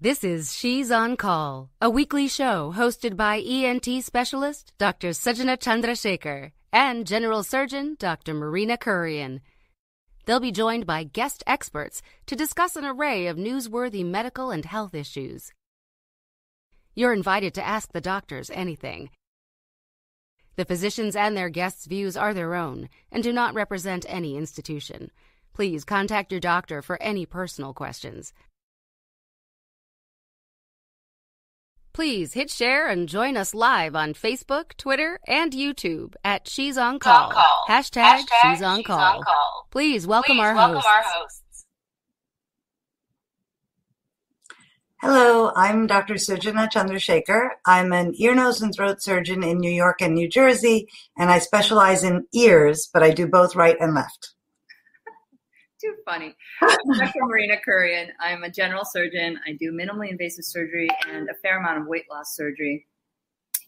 This is She's on Call, a weekly show hosted by ENT specialist Dr. Sujana Chandrasekhar and General Surgeon Dr. Marina Kurian. They'll be joined by guest experts to discuss an array of newsworthy medical and health issues. You're invited to ask the doctors anything. The physicians and their guests' views are their own and do not represent any institution. Please contact your doctor for any personal questions. Please hit share and join us live on Facebook, Twitter, and YouTube at She's on Call. Hashtag She's on Call. Please welcome our hosts. Hello, I'm Dr. Sujana Chandrasekhar. I'm an ear, nose, and throat surgeon in New York and New Jersey, and I specialize in ears, but I do both right and left. Too funny. I'm Dr. Marina Kurian. I'm a general surgeon. I do minimally invasive surgery and a fair amount of weight loss surgery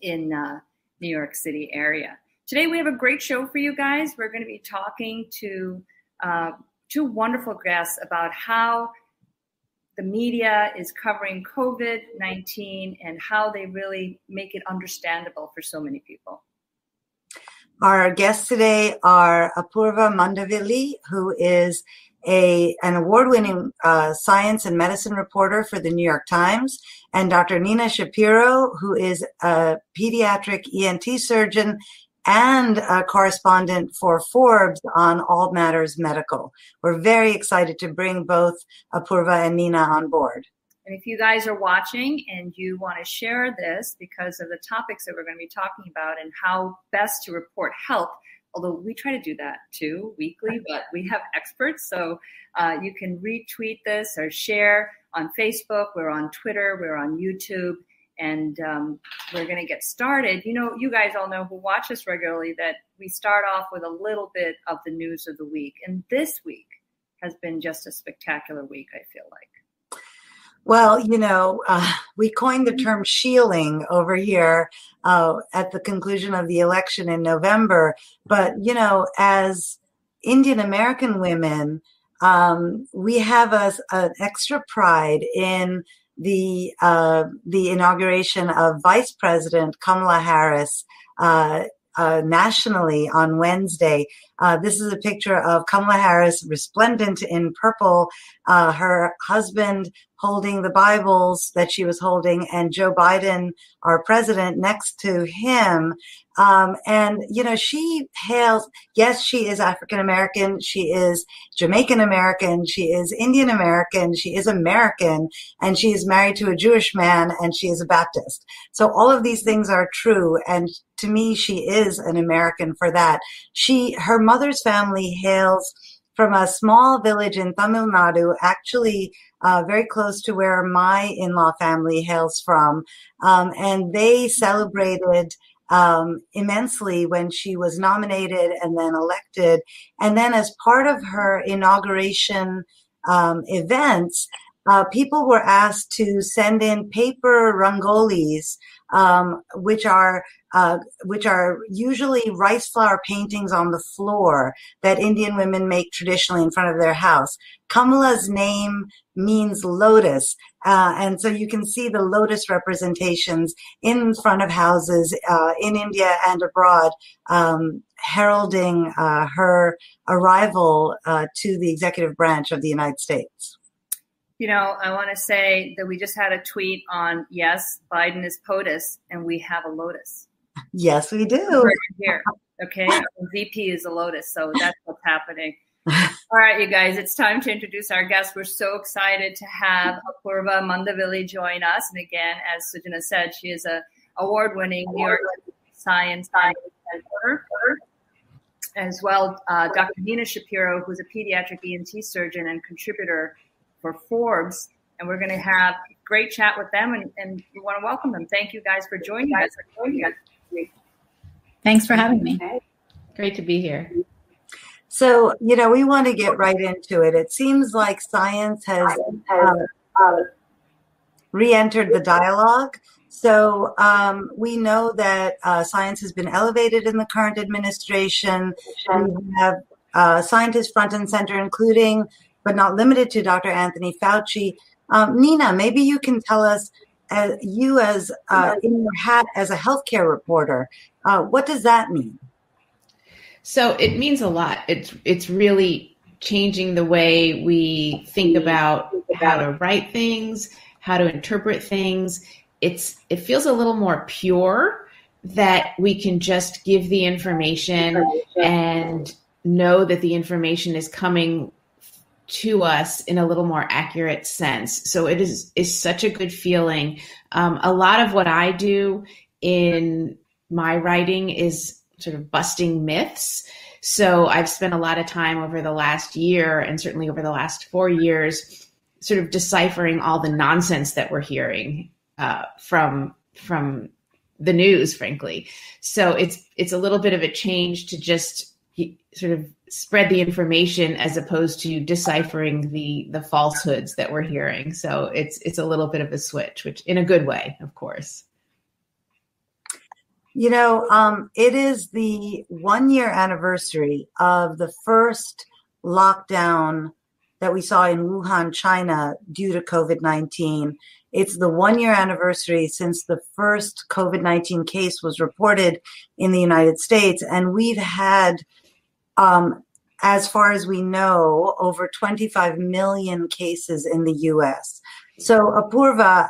in New York City area. Today we have a great show for you guys. We're going to be talking to two wonderful guests about how the media is covering COVID-19 and how they really make it understandable for so many people. Our guests today are Apurva Mandavilli, who is an award-winning science and medicine reporter for the New York Times, and Dr. Nina Shapiro, who is a pediatric ENT surgeon and a correspondent for Forbes on All Matters Medical. We're very excited to bring both Apurva and Nina on board. And if you guys are watching and you want to share this because of the topics that we're going to be talking about and how best to report health, although we try to do that too weekly, but we have experts. So you can retweet this or share on Facebook. We're on Twitter. We're on YouTube. And we're going to get started. You know, you guys all know who watch us regularly that we start off with a little bit of the news of the week. And this week has been just a spectacular week, I feel like. Well, you know, we coined the term shielding over here at the conclusion of the election in November. But, you know, as Indian American women, we have an extra pride in the inauguration of Vice President Kamala Harris nationally on Wednesday. This is a picture of Kamala Harris resplendent in purple, her husband holding the Bibles that she was holding, and Joe Biden, our president, next to him. And, you know, she hails, yes, she is African American, she is Jamaican American, she is Indian American, she is American, and she is married to a Jewish man, and she is a Baptist. So all of these things are true, and to me, she is an American for that. Her mother's family hails from a small village in Tamil Nadu, actually very close to where my in-law family hails from. And they celebrated immensely when she was nominated and then elected. And then as part of her inauguration events, people were asked to send in paper rangolis, which are usually rice flour paintings on the floor that Indian women make traditionally in front of their house. Kamala's name means lotus, and so you can see the lotus representations in front of houses in India and abroad, heralding her arrival to the executive branch of the United States. You know, I want to say that we just had a tweet on, yes, Biden is POTUS, and we have a lotus. Yes, we do. Right here, okay? VP is a lotus, so that's what's happening. All right, you guys, it's time to introduce our guests. We're so excited to have Apurva Mandavilli join us. And again, as Sujana said, she is an award-winning New York science reporter. As well, Dr. Nina Shapiro, who's a pediatric ENT surgeon and contributor for Forbes. And we're going to have a great chat with them, and we want to welcome them. Thank you guys for joining us. Thanks for having me. Great to be here. So, you know, we want to get right into it. It seems like science has re-entered the dialogue. So we know that science has been elevated in the current administration. We have scientists front and center, including, but not limited to, Dr. Anthony Fauci, Nina, maybe you can tell us, you as in your hat as a healthcare reporter, what does that mean? So it means a lot. It's really changing the way we think about how to write things, how to interpret things. It feels a little more pure that we can just give the information and know that the information is coming to us in a little more accurate sense. So it is such a good feeling. A lot of what I do in my writing is sort of busting myths. So I've spent a lot of time over the last year, and certainly over the last 4 years, sort of deciphering all the nonsense that we're hearing from the news, frankly. So it's a little bit of a change to just sort of spread the information as opposed to deciphering the falsehoods that we're hearing. So it's a little bit of a switch, which in a good way, of course. You know, it is the 1-year anniversary of the first lockdown that we saw in Wuhan, China, due to COVID-19. It's the 1-year anniversary since the first COVID-19 case was reported in the United States. And we've had, as far as we know, over 25 million cases in the U.S. So Apoorva,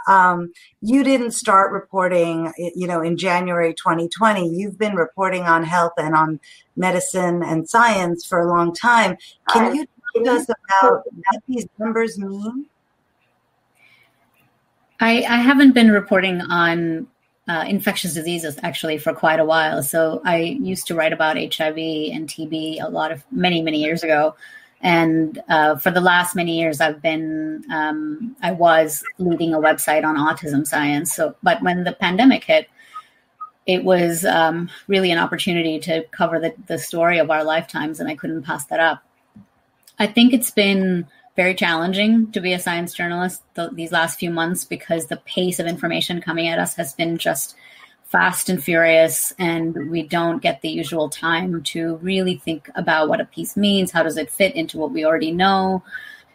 you didn't start reporting, in January 2020. You've been reporting on health and on medicine and science for a long time. Can you tell us about what these numbers mean? I haven't been reporting on infectious diseases actually for quite a while. So I used to write about HIV and TB many years ago. And for the last many years, I was leading a website on autism science. But when the pandemic hit, it was really an opportunity to cover the story of our lifetimes, and I couldn't pass that up. I think it's been very challenging to be a science journalist these last few months because the pace of information coming at us has been just fast and furious, and we don't get the usual time to really think about what a piece means. How does it fit into what we already know?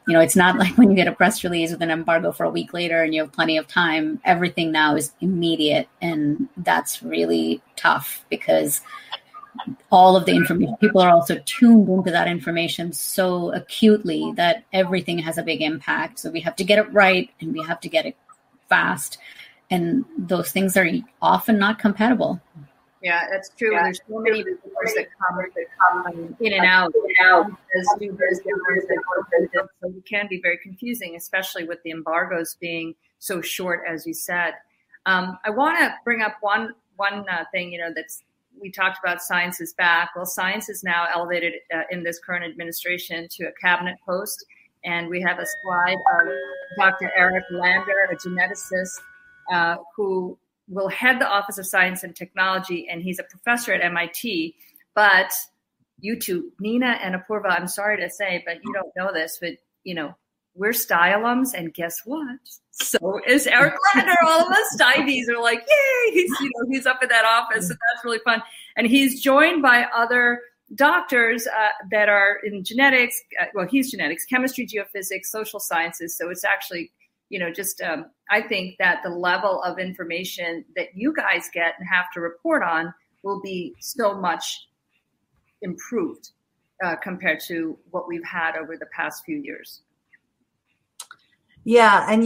It's not like when you get a press release with an embargo for a week later and you have plenty of time. Everything now is immediate, and that's really tough because all of the information, people are also tuned into that information so acutely that everything has a big impact. So we have to get it right and we have to get it fast. And those things are often not compatible. Yeah, that's true. Yeah. There's so many reporters that come in and out as new business, so it can be very confusing, especially with the embargoes being so short, as you said. I want to bring up one thing. That's we talked about. Science is back. Well, science is now elevated in this current administration to a cabinet post, and we have a slide of Dr. Eric Lander, a geneticist who will head the Office of Science and Technology, and he's a professor at MIT. But you two, Nina and Apoorva, I'm sorry to say, but you don't know this, but we're STI alums, and guess what? So is Eric Lander. All of us STIvies are like, yay! He's up in that office, so that's really fun. And he's joined by other doctors that are in genetics. He's genetics, chemistry, geophysics, social sciences. So it's actually I think that the level of information that you guys get and have to report on will be so much improved compared to what we've had over the past few years. Yeah. And,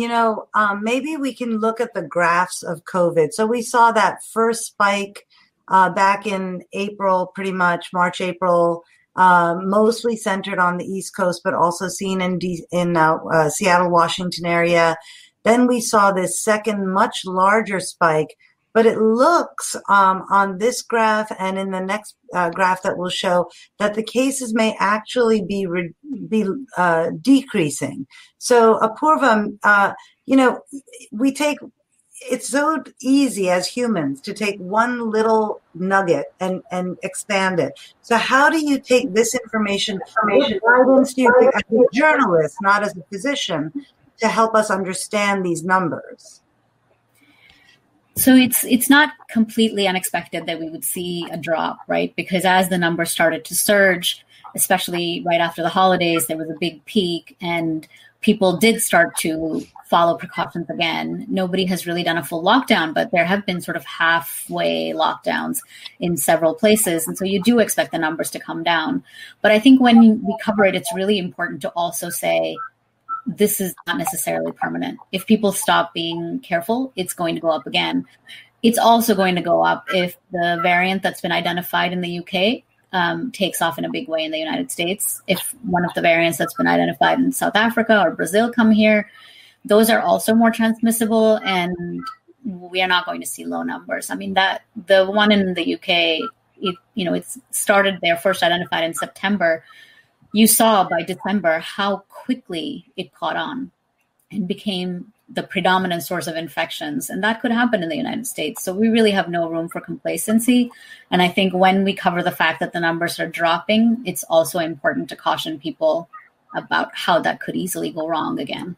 maybe we can look at the graphs of COVID. So we saw that first spike back in April, pretty much March, April, mostly centered on the East Coast, but also seen in Seattle, Washington area. Then we saw this second, much larger spike, but it looks on this graph and in the next graph that we'll show that the cases may actually be decreasing. So Apoorva, it's so easy as humans to take one little nugget and expand it. So how do you take this information guidance do you as a journalist, not as a physician, to help us understand these numbers? So it's not completely unexpected that we would see a drop, right? Because as the numbers started to surge, especially right after the holidays, there was a big peak and people did start to follow precautions again. Nobody has really done a full lockdown, but there have been sort of halfway lockdowns in several places. And so you do expect the numbers to come down. But I think when we cover it, it's really important to also say, this is not necessarily permanent. If people stop being careful, it's going to go up again. It's also going to go up if the variant that's been identified in the UK takes off in a big way in the United States. If one of the variants that's been identified in South Africa or Brazil come here, those are also more transmissible, and we are not going to see low numbers. I mean, that the one in the UK, it's started there first identified in September. You saw by December how quickly it caught on and became the predominant source of infections. And that could happen in the United States. So we really have no room for complacency. And I think when we cover the fact that the numbers are dropping, it's also important to caution people about how that could easily go wrong again.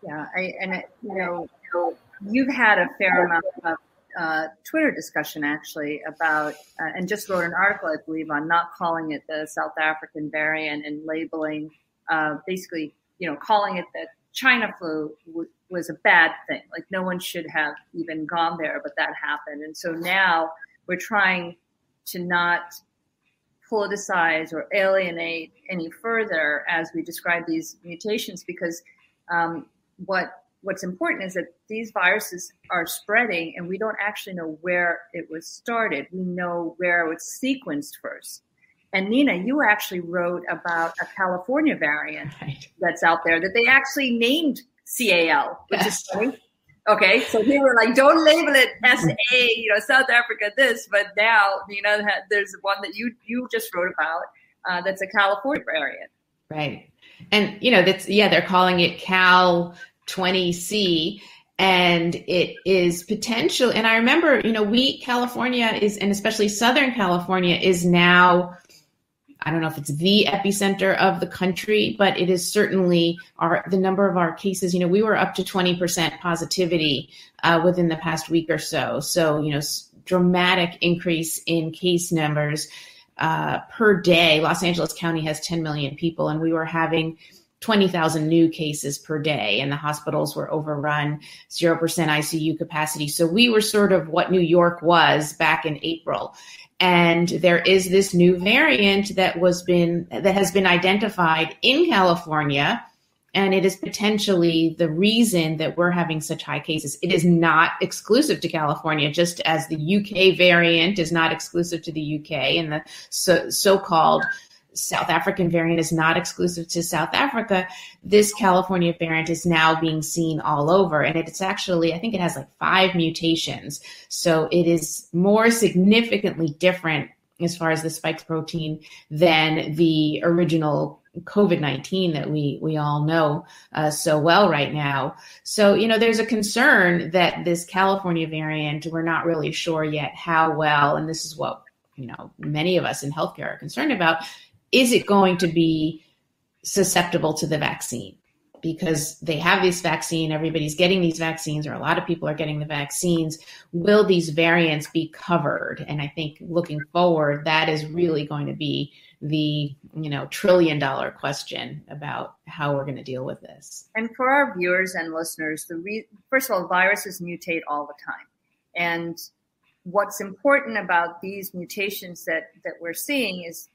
Yeah, you've had a fair amount of Twitter discussion actually about, and just wrote an article, I believe, on not calling it the South African variant and labeling, basically, calling it the China flu was a bad thing. Like no one should have even gone there, but that happened. And so now we're trying to not politicize or alienate any further as we describe these mutations, because what's important is that these viruses are spreading and we don't actually know where it was started. We know where it was sequenced first. And Nina, you actually wrote about a California variant that's out there that they actually named CAL, which is funny. Okay, so they were like, don't label it SA, South Africa this, but now, there's one that you just wrote about that's a California variant. Right. And, they're calling it Cal 20C, and it is potential. And I remember, California is, and especially Southern California is now, I don't know if it's the epicenter of the country, but it is certainly the number of our cases. We were up to 20% positivity within the past week or so. So, dramatic increase in case numbers per day. Los Angeles County has 10 million people, and we were having 20,000 new cases per day, and the hospitals were overrun, 0% ICU capacity. So we were sort of what New York was back in April. And there is this new variant that has been identified in California, and it is potentially the reason that we're having such high cases. It is not exclusive to California, just as the UK variant is not exclusive to the UK, and the so-called South African variant is not exclusive to South Africa. This California variant is now being seen all over. And it's actually, I think it has like 5 mutations. So it is more significantly different as far as the spike protein than the original COVID-19 that we all know so well right now. So, there's a concern that this California variant, we're not really sure yet how well, and this is what, many of us in healthcare are concerned about. Is it going to be susceptible to the vaccine? Because they have this vaccine, everybody's getting these vaccines, or a lot of people are getting the vaccines. Will these variants be covered? And I think looking forward, that is really going to be the $1 trillion question about how we're going to deal with this. And for our viewers and listeners, first of all, viruses mutate all the time. And what's important about these mutations that we're seeing is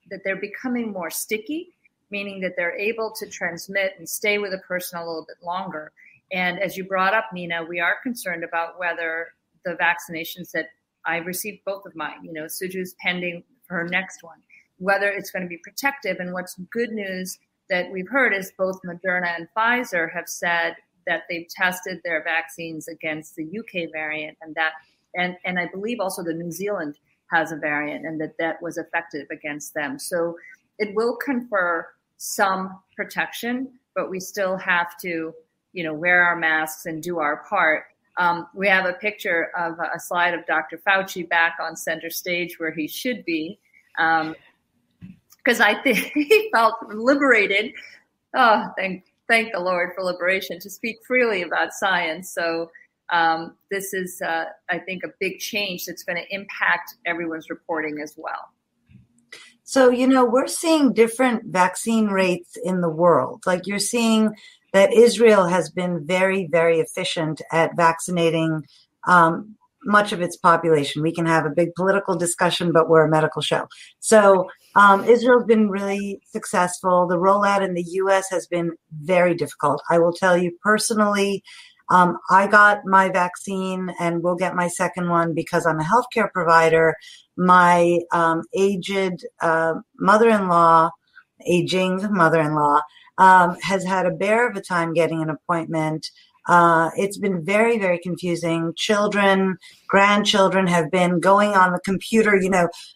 that they're becoming more sticky, meaning that they're able to transmit and stay with a person a little bit longer. And as you brought up, Nina, we are concerned about whether the vaccinations that I received, both of mine, Suju's pending for her next one, whether it's going to be protective. And what's good news that we've heard is both Moderna and Pfizer have said that they've tested their vaccines against the UK variant, and I believe also the New Zealand has a variant, and that was effective against them. So it will confer some protection, but we still have to, wear our masks and do our part. We have a picture of a slide of Dr. Fauci back on center stage where he should be, because I think he felt liberated. Oh, thank the Lord for liberation to speak freely about science. So this is, I think, a big change that's going to impact everyone's reporting as well. So, we're seeing different vaccine rates in the world. Like you're seeing that Israel has been very, very efficient at vaccinating much of its population. We can have a big political discussion, but we're a medical show. So Israel's been really successful. The rollout in the U.S. has been very difficult. I will tell you personally, I got my vaccine and will get my second one because I'm a healthcare provider. My aging mother-in-law, has had a bear of a time getting an appointment. It's been very, very confusing. Children, grandchildren have been going on the computer,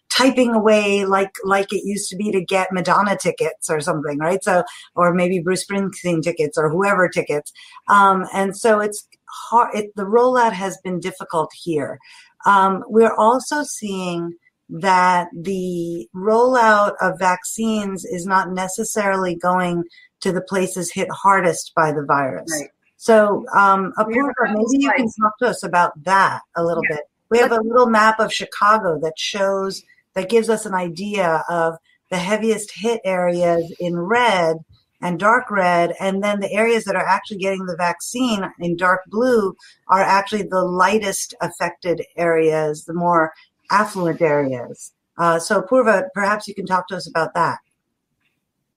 typing away like it used to be to get Madonna tickets or something, right? So, or maybe Bruce Springsteen tickets or whoever tickets. And so it's hard. The rollout has been difficult here. We're also seeing that the rollout of vaccines is not necessarily going to the places hit hardest by the virus. Right. So, Apurva, maybe you can talk to us about that a little bit. We have a little map of Chicago that gives us an idea of the heaviest hit areas in red and dark red, and then the areas that are actually getting the vaccine in dark blue are actually the lightest affected areas, the more affluent areas. So, Apurva, perhaps you can talk to us about that.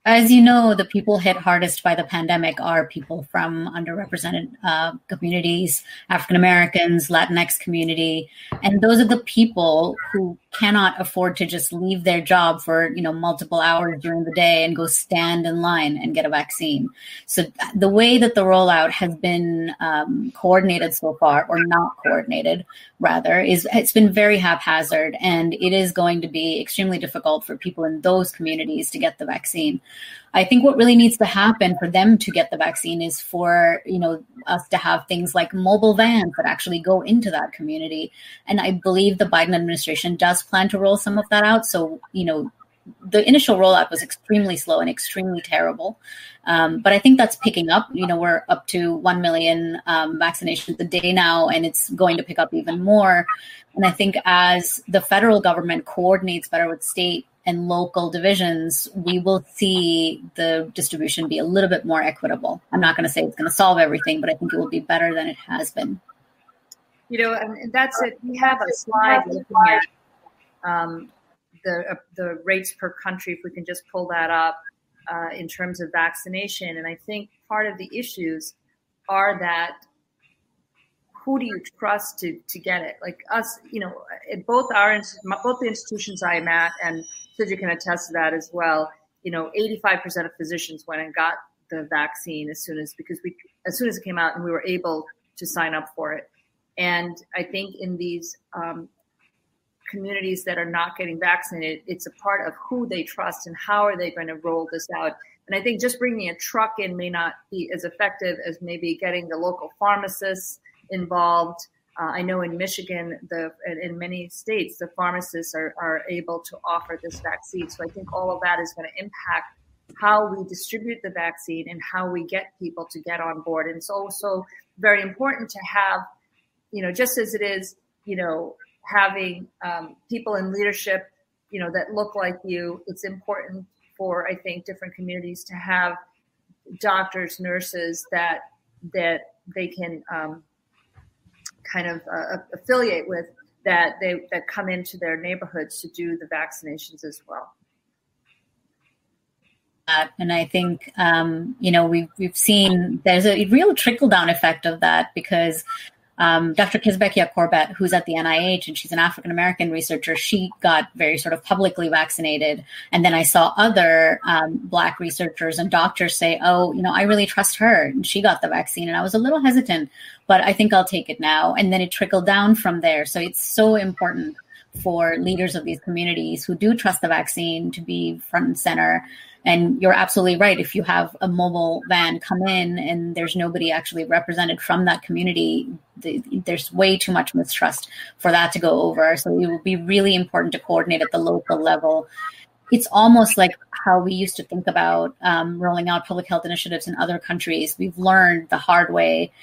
As you know, the people hit hardest by the pandemic are people from underrepresented communities, African Americans, Latinx community. And those are the people who cannot afford to just leave their job for, multiple hours during the day and go stand in line and get a vaccine. So the way that the rollout has been coordinated so far, or not coordinated, rather, it's been very haphazard. And it is going to be extremely difficult for people in those communities to get the vaccine. I think what really needs to happen for them to get the vaccine is for, us to have things like mobile vans that actually go into that community. And I believe the Biden administration does plan to roll some of that out. So, the initial rollout was extremely slow and extremely terrible. But I think that's picking up. We're up to 1 million vaccinations a day now, and it's going to pick up even more. And I think as the federal government coordinates better with state and local divisions, we will see the distribution be a little bit more equitable. I'm not going to say it's going to solve everything, but I think it will be better than it has been. And that's it. We have a slide looking at the rates per country, if we can just pull that up, in terms of vaccination. And I think part of the issues are that who do you trust to get it? Like us, at both the institutions I am at, and Sujit can attest to that as well. 85% of physicians went and got the vaccine as soon as it came out, and we were able to sign up for it. And I think in these communities that are not getting vaccinated, it's a part of who they trust and how are they going to roll this out. And I think just bringing a truck in may not be as effective as maybe getting the local pharmacists involved. I know in Michigan, in many states, the pharmacists are able to offer this vaccine. So I think all of that is going to impact how we distribute the vaccine and how we get people to get on board. And it's also very important to have, just as it is, having people in leadership, that look like you. It's important for, I think, different communities to have doctors, nurses that they can kind of affiliate with, that come into their neighborhoods to do the vaccinations as well. And I think, we've seen there's a real trickle down effect of that, because Dr. Kizzmekia Corbett, who's at the NIH, and she's an African-American researcher, she got very sort of publicly vaccinated. And then I saw other Black researchers and doctors say, I really trust her, and she got the vaccine. And I was a little hesitant, but I think I'll take it now. And then it trickled down from there. So it's so important for leaders of these communities who do trust the vaccine to be front and center. And you're absolutely right. If you have a mobile van come in and there's nobody actually represented from that community, there's way too much mistrust for that to go over. So it will be really important to coordinate at the local level. It's almost like how we used to think about rolling out public health initiatives in other countries. We've learned the hard way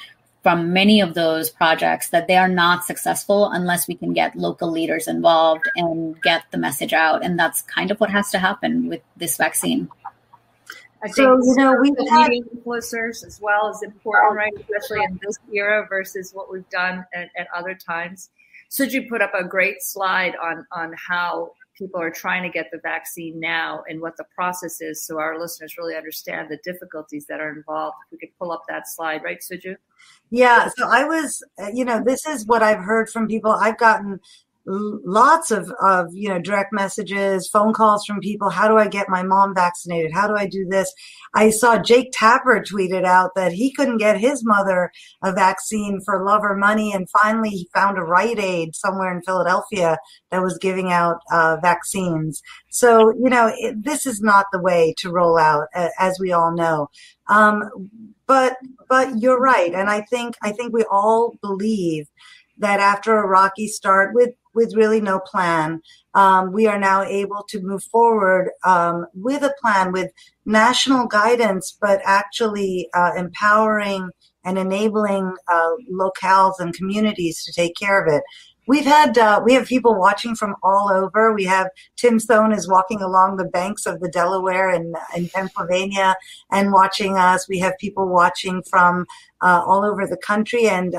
from many of those projects that they are not successful unless we can get local leaders involved and get the message out. And that's kind of what has to happen with this vaccine. I think So, we've had media influencers as well is important, right? Especially in this era versus what we've done at other times. Suju put up a great slide on how people are trying to get the vaccine now and what the process is, so our listeners really understand the difficulties that are involved. If we could pull up that slide, right, Suju? Yeah. So I was, this is what I've heard from people. I've gotten lots of direct messages, phone calls from people. How do I get my mom vaccinated? How do I do this? I saw Jake Tapper tweeted out that he couldn't get his mother a vaccine for love or money. And finally he found a Rite Aid somewhere in Philadelphia that was giving out vaccines. So, this is not the way to roll out, as we all know. But you're right. And I think we all believe that after a rocky start with really no plan, we are now able to move forward with a plan, with national guidance, but actually empowering and enabling locales and communities to take care of it. We have people watching from all over. We have Tim Stone is walking along the banks of the Delaware in Pennsylvania and watching us. We have people watching from all over the country and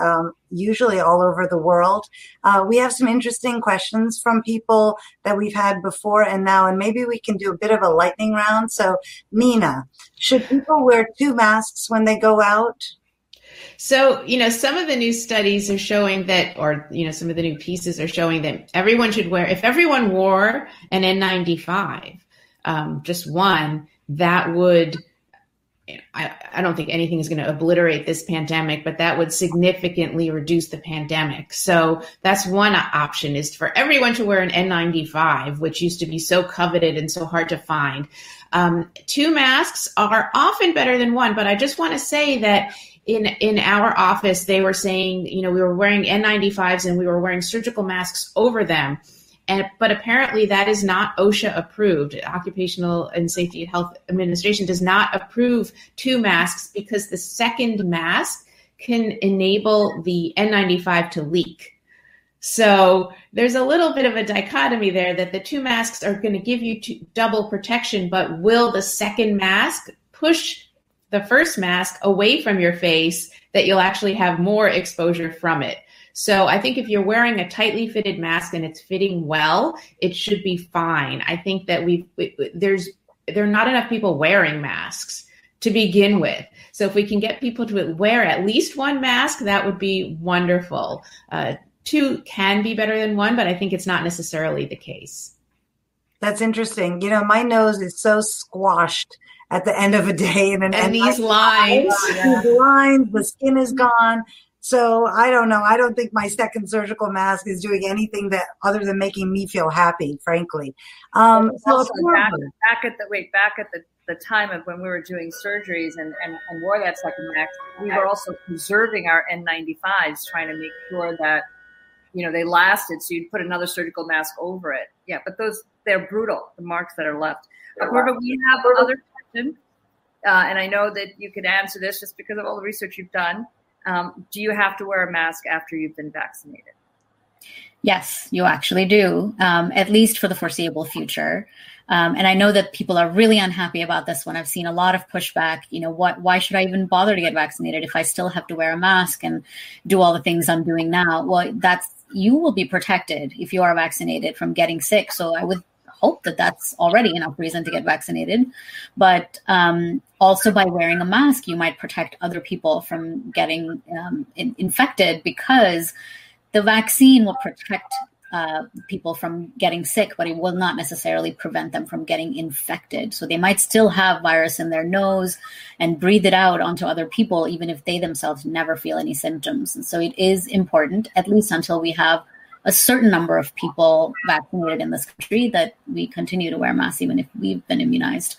usually all over the world. We have some interesting questions from people that we've had before and now, and maybe we can do a bit of a lightning round. So, Nina, should people wear 2 masks when they go out? So, some of the new studies are showing that, or, some of the new pieces are showing that everyone should wear, if everyone wore an N95, just one, that would, I don't think anything is going to obliterate this pandemic, but that would significantly reduce the pandemic. So that's one option, is for everyone to wear an N95, which used to be so coveted and so hard to find. 2 masks are often better than 1, but I just want to say that in our office, they were saying, we were wearing N95s and we were wearing surgical masks over them. But apparently that is not OSHA approved. Occupational and Safety and Health Administration does not approve 2 masks because the second mask can enable the N95 to leak. So there's a little bit of a dichotomy there, that the 2 masks are going to give you double protection, but will the second mask push the first mask away from your face, that you'll actually have more exposure from it? So I think if you're wearing a tightly fitted mask and it's fitting well, it should be fine. I think that there are not enough people wearing masks to begin with. So if we can get people to wear at least 1 mask, that would be wonderful. 2 can be better than 1, but I think it's not necessarily the case. That's interesting. My nose is so squashed at the end of a day. And these lines. These lines, the skin is gone. So I don't know. I don't think my second surgical mask is doing anything that other than making me feel happy, frankly. So back at the time of when we were doing surgeries and wore that second mask, we were also preserving our N95s, trying to make sure that, they lasted. So you'd put another surgical mask over it. Yeah, but they're brutal, the marks that are left. However, we have other questions, and I know that you could answer this just because of all the research you've done. Do you have to wear a mask after you've been vaccinated? Yes, you actually do, at least for the foreseeable future. And I know that people are really unhappy about this one. I've seen a lot of pushback. Why should I even bother to get vaccinated if I still have to wear a mask and do all the things I'm doing now? Well, you will be protected if you are vaccinated from getting sick. So I would hope that that's already enough reason to get vaccinated. But also by wearing a mask, you might protect other people from getting infected, because the vaccine will protect people from getting sick, but it will not necessarily prevent them from getting infected. So they might still have virus in their nose and breathe it out onto other people, even if they themselves never feel any symptoms. And so it is important, at least until we have a certain number of people vaccinated in this country, that we continue to wear masks, even if we've been immunized.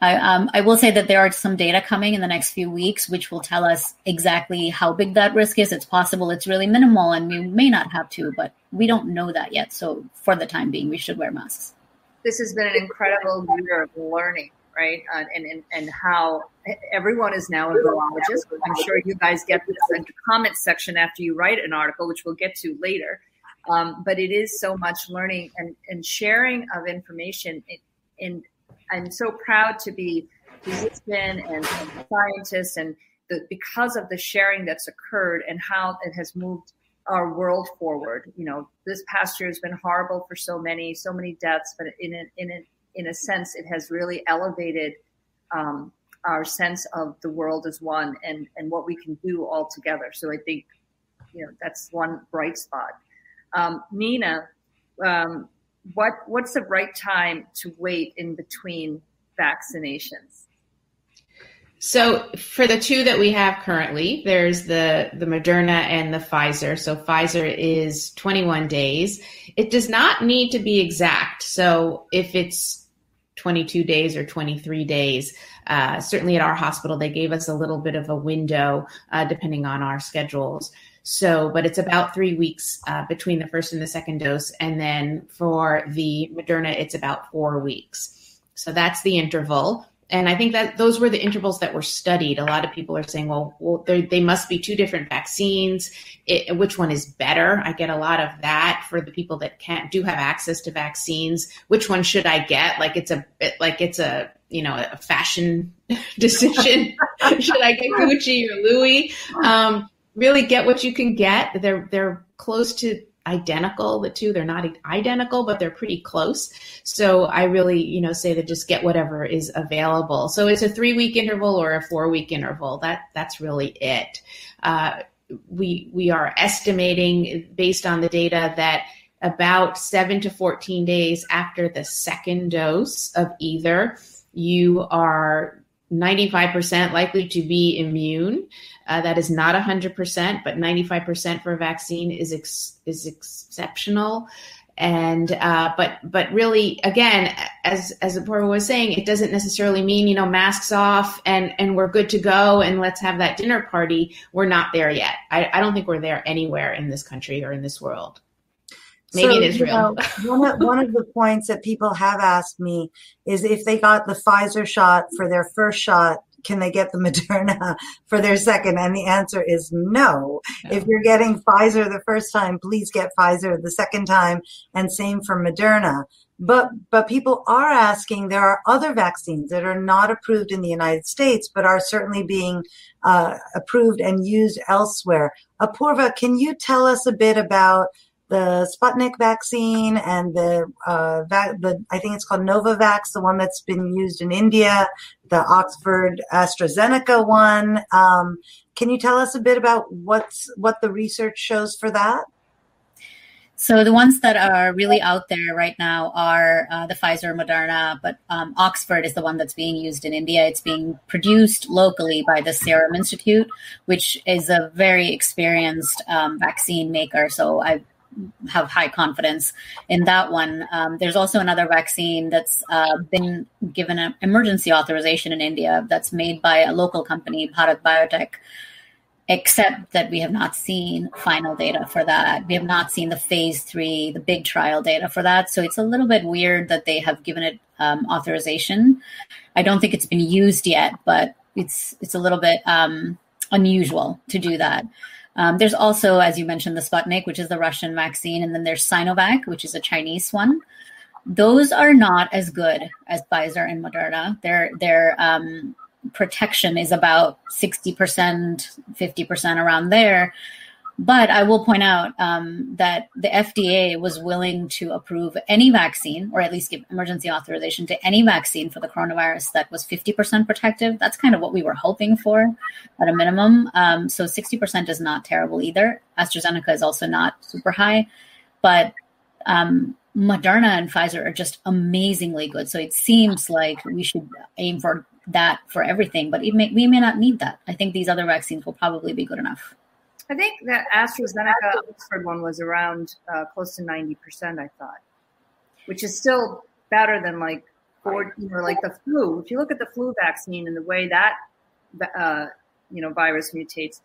I will say that there are some data coming in the next few weeks, which will tell us exactly how big that risk is. It's possible it's really minimal and we may not have to, but we don't know that yet. So for the time being, we should wear masks. This has been an incredible year of learning right? And how everyone is now a virologist. I'm sure you guys get this in the comment section after you write an article, which we'll get to later. But it is so much learning and sharing of information. And I'm so proud to be a physician and scientist, and because of the sharing that's occurred and how it has moved our world forward. This past year has been horrible for so many deaths, but in a sense, it has really elevated our sense of the world as one and what we can do all together. So I think, that's one bright spot. Nina, what's the right time to wait in between vaccinations? So for the two that we have currently, there's the Moderna and the Pfizer. So Pfizer is 21 days. It does not need to be exact. So if it's 22 days or 23 days, certainly at our hospital, they gave us a little bit of a window depending on our schedules. So, but it's about 3 weeks between the first and the second dose. And then for the Moderna, it's about 4 weeks. So that's the interval. And I think that those were the intervals that were studied. A lot of people are saying, well, they must be two different vaccines. Which one is better? I get a lot of that for the people that do have access to vaccines. Which one should I get? Like it's a a fashion decision. Should I get Gucci or Louis? Really get what you can get. They're close to identical, the two. They're not identical, but they're pretty close. So I really, say that just get whatever is available. So it's a 3-week interval or a 4-week interval. That's really it. We are estimating based on the data that about 7 to 14 days after the second dose of either, you are 95% likely to be immune. That is not 100%, but 95% for a vaccine is exceptional. And but really, again, as Apoorva was saying, it doesn't necessarily mean masks off and we're good to go and let's have that dinner party. We're not there yet. I don't think we're there anywhere in this country or in this world. Maybe in Israel. One of the points that people have asked me is if they got the Pfizer shot for their first shot, can they get the Moderna for their second? And the answer is no. If you're getting Pfizer the first time, please get Pfizer the second time, and same for Moderna. But people are asking, there are other vaccines that are not approved in the United States, but are certainly being approved and used elsewhere. Apoorva, can you tell us a bit about the Sputnik vaccine and the I think it's called Novavax, the one that's been used in India, the Oxford AstraZeneca one. Can you tell us a bit about what the research shows for that? So the ones that are really out there right now are the Pfizer, Moderna, but Oxford is the one that's being used in India. It's being produced locally by the Serum Institute, which is a very experienced vaccine maker. So I have high confidence in that one. There's also another vaccine that's been given an emergency authorization in India that's made by a local company, Bharat Biotech, except that we have not seen final data for that. We have not seen the phase 3, the big trial data for that. So it's a little bit weird that they have given it authorization. I don't think it's been used yet, but it's a little bit unusual to do that. There's also, as you mentioned, the Sputnik, which is the Russian vaccine, and then there's Sinovac, which is a Chinese one. Those are not as good as Pfizer and Moderna. Their protection is about 60%, 50% around there. But I will point out that the FDA was willing to approve any vaccine, or at least give emergency authorization to any vaccine for the coronavirus that was 50% protective. That's kind of what we were hoping for at a minimum. So 60% is not terrible either. AstraZeneca is also not super high, but Moderna and Pfizer are just amazingly good. So it seems like we should aim for that for everything, but we may not need that. I think these other vaccines will probably be good enough. I think the AstraZeneca Oxford one was around close to 90%, I thought, which is still better than like the flu. If you look at the flu vaccine and the way that virus mutates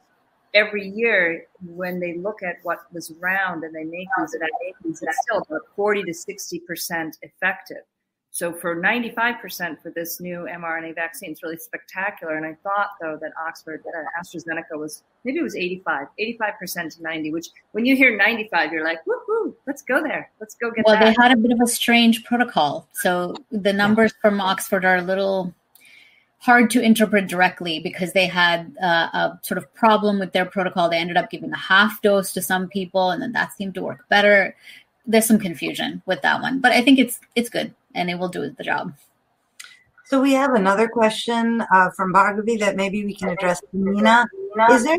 every year, when they look at what was around and they make these vaccines, it's still about 40 to 60% effective. So for 95% for this new mRNA vaccine, it's really spectacular. And I thought, though, that AstraZeneca was, maybe it was 85% to 90, which when you hear 95, you're like, woohoo, let's go there. Let's go get that. Well, they had a bit of a strange protocol. So the numbers from Oxford are a little hard to interpret directly because they had a sort of problem with their protocol. They ended up giving a half dose to some people, and then that seemed to work better. There's some confusion with that one, but I think it's good and it will do the job. So we have another question from Bhargavi that maybe we can address to Nina. Is there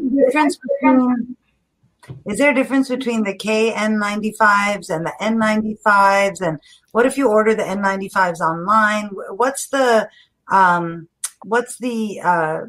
a difference between the KN95s and the N95s? And what if you order the N95s online? What's the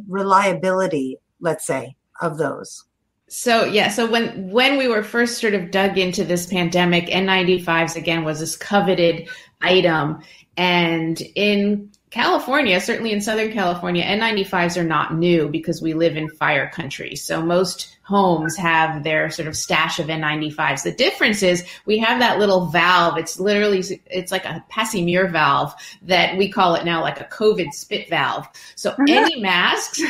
reliability, let's say, of those? So when we were first sort of dug into this pandemic, N95s again was this coveted item, and in California, certainly in Southern California, N95s are not new because we live in fire country. So most homes have their sort of stash of N95s. The difference is we have that little valve. It's like a Passimir valve that we call it now like a COVID spit valve. So any masks,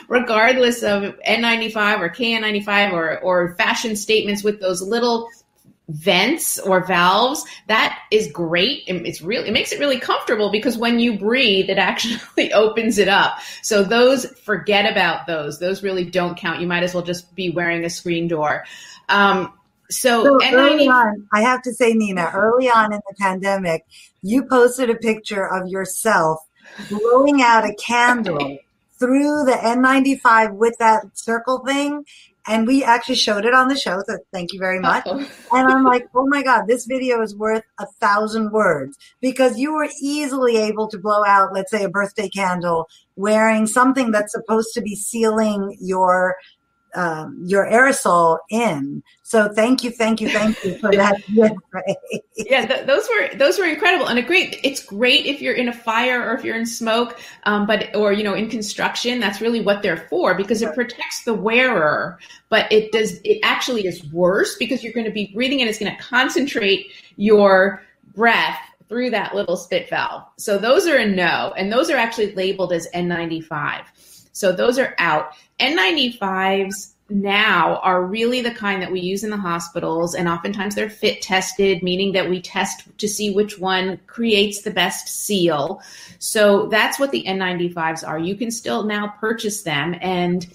regardless of N95 or KN95 or fashion statements with those little vents or valves, that is great. It makes it really comfortable because when you breathe, it actually opens it up. So forget about those. Those really don't count. You might as well just be wearing a screen door. So early on, I have to say, Nina, early on in the pandemic, you posted a picture of yourself blowing out a candle through the N95 with that circle thing. And we actually showed it on the show, so thank you very much. And I'm like, oh my God, this video is worth 1,000 words because you were easily able to blow out, let's say, a birthday candle wearing something that's supposed to be sealing your aerosol in. So thank you for that. Yeah, those were incredible, and it's great if you're in a fire or if you're in smoke, or in construction. That's really what they're for because it protects the wearer. But it actually is worse because you're going to be breathing and it's going to concentrate your breath through that little spit valve. So those are a no, and those are actually labeled as N95. So those are out. N95s now are really the kind that we use in the hospitals, and oftentimes they're fit tested, meaning that we test to see which one creates the best seal. So that's what the N95s are. You can still now purchase them, and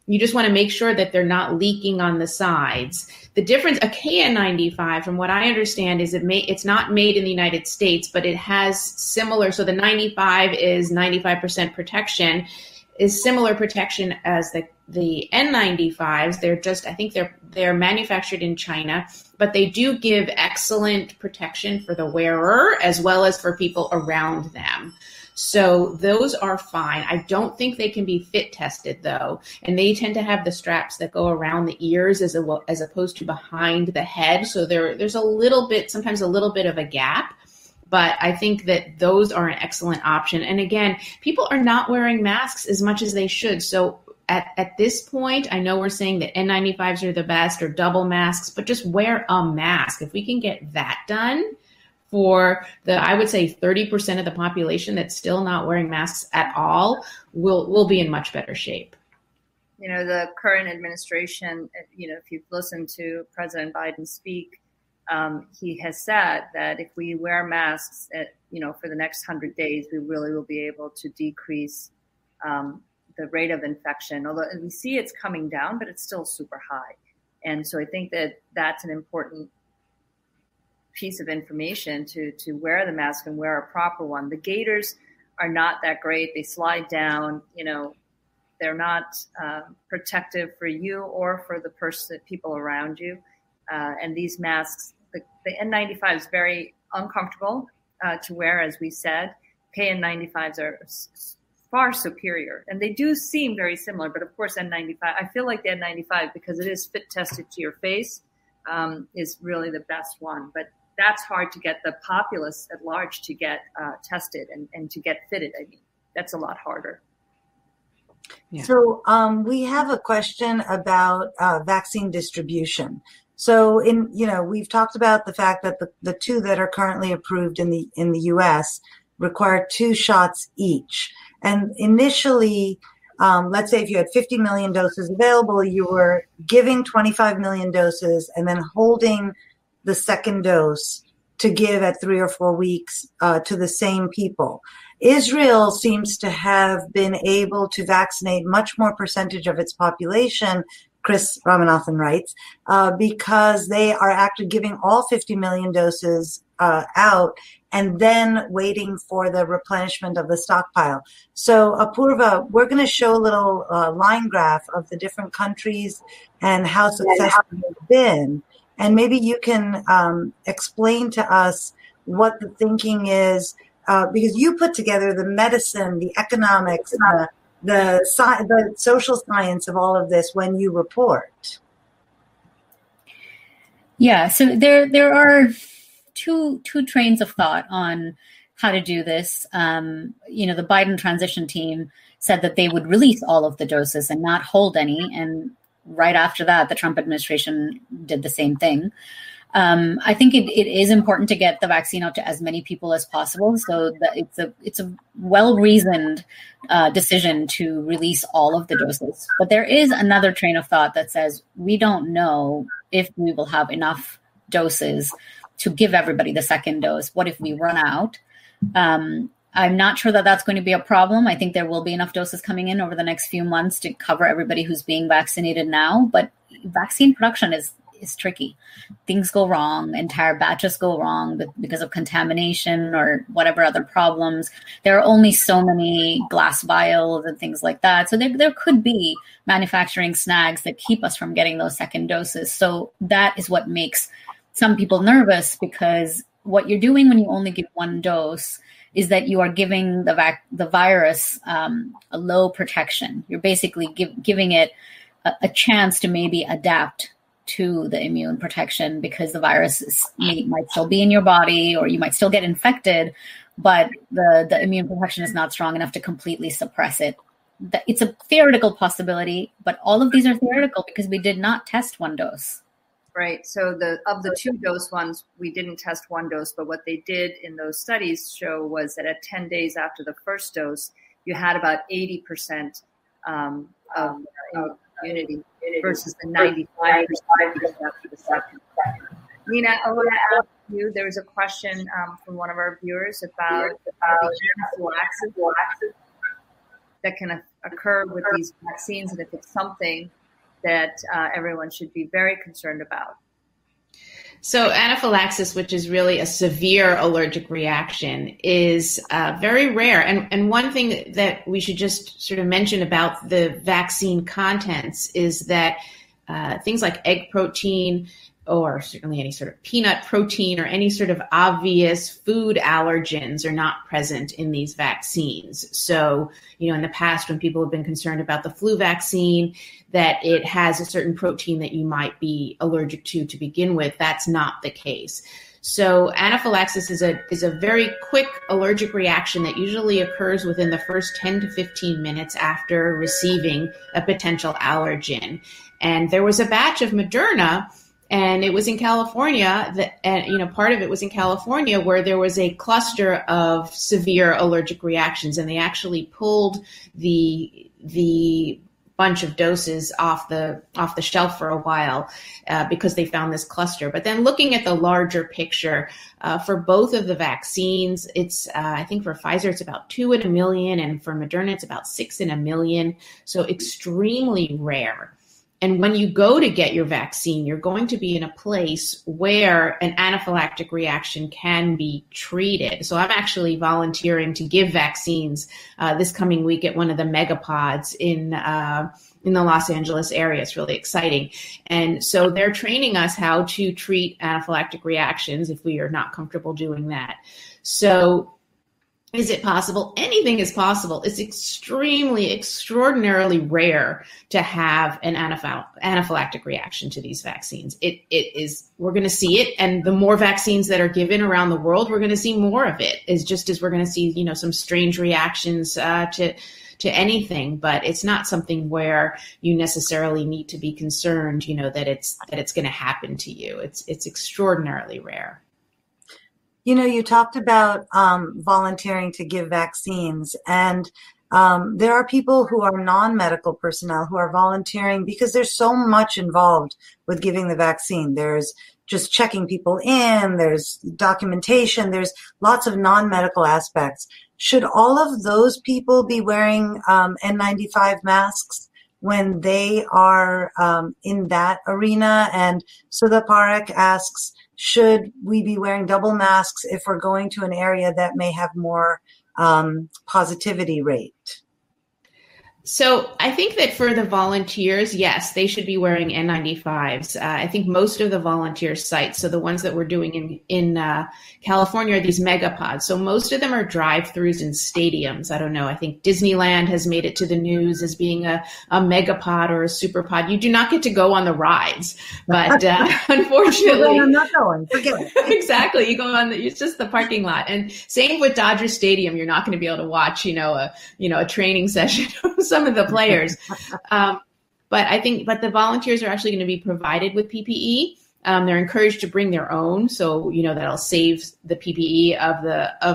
you just want to make sure that they're not leaking on the sides. The difference, a KN95, from what I understand, is it's not made in the United States, but it has similar. So the 95 is 95% protection, is similar protection as the N95s. I think they're manufactured in China, but they do give excellent protection for the wearer as well as for people around them. So those are fine. I don't think they can be fit tested though. And they tend to have the straps that go around the ears as opposed to behind the head. So there's sometimes a little bit of a gap. But I think that those are an excellent option. And again, people are not wearing masks as much as they should. So at this point, I know we're saying that N95s are the best or double masks, but just wear a mask. If we can get that done for I would say 30% of the population that's still not wearing masks at all, we'll be in much better shape. The current administration, if you've listened to President Biden speak, he has said that if we wear masks for the next 100 days, we really will be able to decrease the rate of infection. Although we see it's coming down, but it's still super high. And so I think that that's an important piece of information to wear the mask and wear a proper one. The gaiters are not that great. They slide down, they're not protective for you or for the people around you. And these masks, the N95 is very uncomfortable to wear, as we said. KN95s are far superior, and they do seem very similar. But of course, N95, I feel like the N95, because it is fit tested to your face, is really the best one. But that's hard to get the populace at large to get tested and to get fitted. I mean, that's a lot harder. Yeah. So we have a question about vaccine distribution. So we've talked about the fact that the two that are currently approved in the U.S., require 2 shots each. And initially, let's say if you had 50 million doses available, you were giving 25 million doses and then holding the second dose to give at 3 or 4 weeks to the same people. Israel seems to have been able to vaccinate much more percentage of its population, Chris Ramanathan writes, because they are actually giving all 50 million doses out and then waiting for the replenishment of the stockpile. So, Apurva, we're going to show a little line graph of the different countries and how successful they've been. And maybe you can explain to us what the thinking is, because you put together the medicine, the economics, the social science of all of this when you report. Yeah, so there are two trains of thought on how to do this. The Biden transition team said that they would release all of the doses and not hold any, and right after that, the Trump administration did the same thing. I think it is important to get the vaccine out to as many people as possible. So that it's a well-reasoned decision to release all of the doses. But there is another train of thought that says we don't know if we will have enough doses to give everybody the second dose. What if we run out? I'm not sure that that's going to be a problem. I think there will be enough doses coming in over the next few months to cover everybody who's being vaccinated now. But vaccine production is tricky. Things go wrong. Entire batches go wrong because of contamination or whatever other problems. There are only so many glass vials and things like that. So there could be manufacturing snags that keep us from getting those second doses. So that is what makes some people nervous, because what you're doing when you only give one dose is that you are giving the virus a low protection. You're basically giving it a chance to maybe adapt to the immune protection, because the virus might still be in your body, or you might still get infected, but the immune protection is not strong enough to completely suppress it. It's a theoretical possibility, but all of these are theoretical because we did not test one dose. Right. So of the 2-dose ones, we didn't test 1 dose, but what they did in those studies show was that at 10 days after the first dose, you had about 80% of immunity versus the 95% after the second. Nina, I want to ask you, there was a question from one of our viewers about the anaphylaxis that can occur with these vaccines, and if it's something that everyone should be very concerned about. So anaphylaxis, which is really a severe allergic reaction, is very rare. And one thing that we should just sort of mention about the vaccine contents is that things like egg protein, or certainly any sort of peanut protein, or any sort of obvious food allergens are not present in these vaccines. So, in the past, when people have been concerned about the flu vaccine, that it has a certain protein that you might be allergic to begin with, that's not the case. So anaphylaxis is a very quick allergic reaction that usually occurs within the first 10 to 15 minutes after receiving a potential allergen. And there was a batch of Moderna, and it was in California, part of it was in California, where there was a cluster of severe allergic reactions, and they actually pulled the bunch of doses off the shelf for a while because they found this cluster. But then looking at the larger picture, for both of the vaccines, it's I think for Pfizer it's about 2 in a million, and for Moderna it's about 6 in a million. So extremely rare. And when you go to get your vaccine, you're going to be in a place where an anaphylactic reaction can be treated. So I'm actually volunteering to give vaccines this coming week at one of the megapods in the Los Angeles area. It's really exciting. And so they're training us how to treat anaphylactic reactions if we are not comfortable doing that. So is it possible? Anything is possible. It's extraordinarily rare to have an anaphylactic reaction to these vaccines. It is, we're going to see it. And the more vaccines that are given around the world, we're going to see more of it, as we're going to see, some strange reactions to anything, but it's not something where you necessarily need to be concerned, that it's going to happen to you. It's extraordinarily rare. You talked about volunteering to give vaccines, and there are people who are non-medical personnel who are volunteering because there's so much involved with giving the vaccine. There's just checking people in, there's documentation, there's lots of non-medical aspects. Should all of those people be wearing N95 masks when they are in that arena? And Sudha Parekh asks, should we be wearing double masks if we're going to an area that may have more positivity rate? So I think that for the volunteers, yes, they should be wearing N95s. I think most of the volunteer sites, so the ones that we're doing in California, are these megapods. So most of them are drive-throughs in stadiums. I don't know. I think Disneyland has made it to the news as being a megapod or a superpod. You do not get to go on the rides, but unfortunately, I'm not going. Forget it. Exactly. You go on. It's just the parking lot. And same with Dodger Stadium. You're not going to be able to watch, a training session. Some of the players. But the volunteers are actually going to be provided with PPE. They're encouraged to bring their own. So, that'll save the PPE of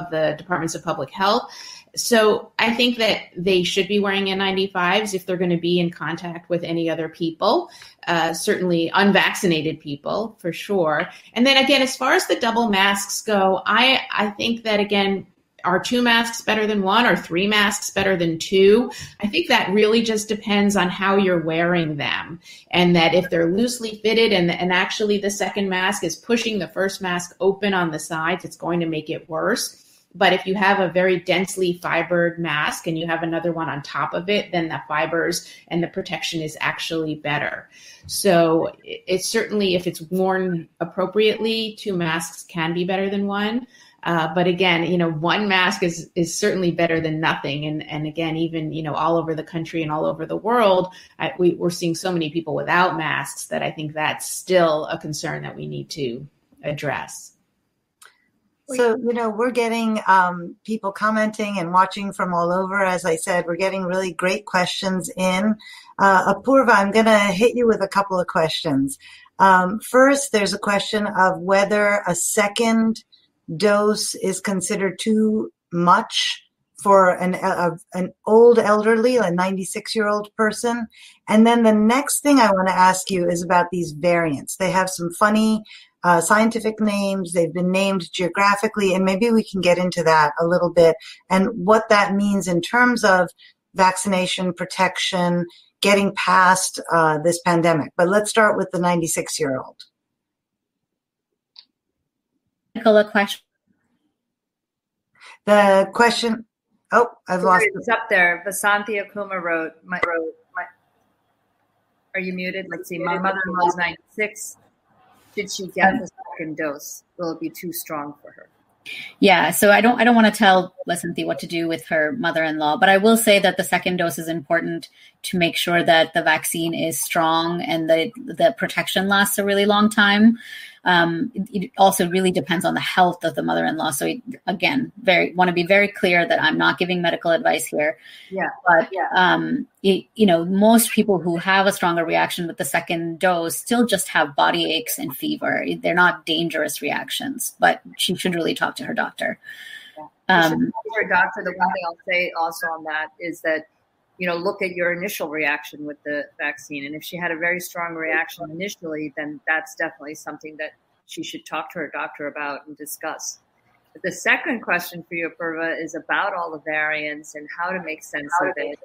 the Departments of Public Health. So I think that they should be wearing N95s if they're going to be in contact with any other people, certainly unvaccinated people for sure. And then again, as far as the double masks go, I think that again, are 2 masks better than 1 or 3 masks better than 2? I think that really just depends on how you're wearing them. And that if they're loosely fitted and actually the second mask is pushing the first mask open on the sides, it's going to make it worse. But if you have a very densely fibered mask and you have another one on top of it, then the fibers and the protection is actually better. So it's certainly, if it's worn appropriately, 2 masks can be better than 1. But again, 1 mask is certainly better than nothing. And again, even, all over the country and all over the world, we're seeing so many people without masks that I think that's still a concern that we need to address. So, we're getting people commenting and watching from all over. As I said, we're getting really great questions in. Apurva, I'm going to hit you with a couple of questions. First, there's a question of whether a second dose is considered too much for an old elderly, a 96-year-old person. And then the next thing I want to ask you is about these variants. They have some funny scientific names. They've been named geographically, and maybe we can get into that a little bit and what that means in terms of vaccination, protection, getting past this pandemic. But let's start with the 96-year-old. Question. The question. Oh, I've lost it. It's up there. Vasanthi Akuma wrote. Are you muted? Let's see. My mother-in-law is 96. Should she get the second dose? Will it be too strong for her? Yeah, so I don't want to tell Vasanthi what to do with her mother-in-law, but I will say that the second dose is important to make sure that the vaccine is strong and the protection lasts a really long time. It also really depends on the health of the mother-in-law. So again, want to be very clear that I'm not giving medical advice here. Yeah. But most people who have a stronger reaction with the second dose still just have body aches and fever. They're not dangerous reactions, but she should really talk to her doctor. Yeah. Her doctor. The one thing I'll say also on that is that, look at your initial reaction with the vaccine. And if she had a very strong reaction initially, then that's definitely something that she should talk to her doctor about and discuss. But the second question for you, Apurva, is about all the variants and how to make sense of it.